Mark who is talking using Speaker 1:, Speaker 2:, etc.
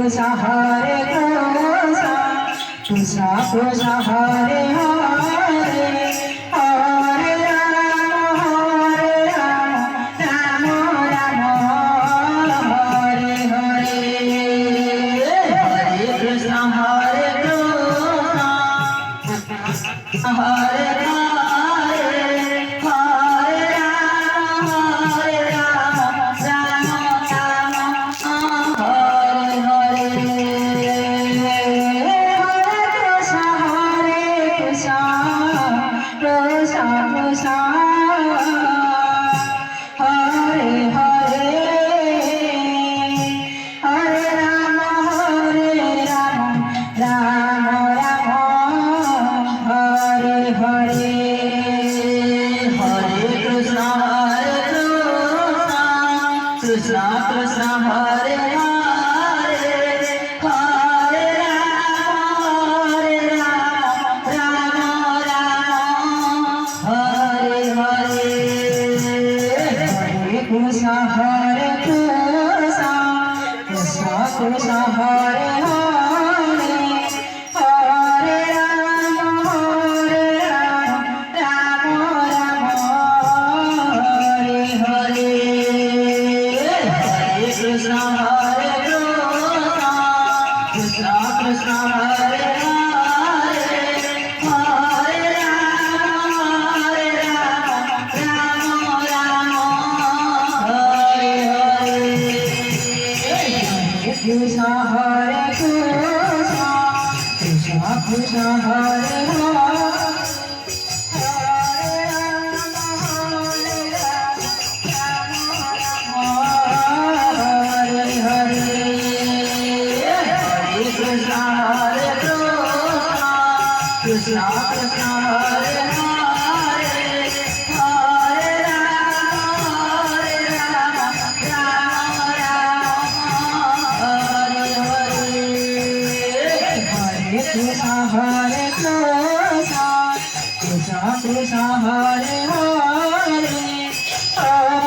Speaker 1: Krishna Hare Krishna Krishna Krishna Hare Hare Hare Rama Rama Hare Hare Hare Krishna Hare Krishna Hare Krishna Krishna Hare Hare Hare Rama Rama Hare Hare Hare Krishna Hare Krishna Krishna Krishna Hare Hare Hare Rama Rama Hare Hare Krishna Hare Krishna Krishna Krishna Hare Hare Hare Rama Rama Hare Hare Krishna Hare Krishna Krishna Krishna Hare Hare Krishna Krishna Hare Hare Hare Rama Rama Hare Hare Hare Krishna Hare Krishna Krishna Krishna Hare Hare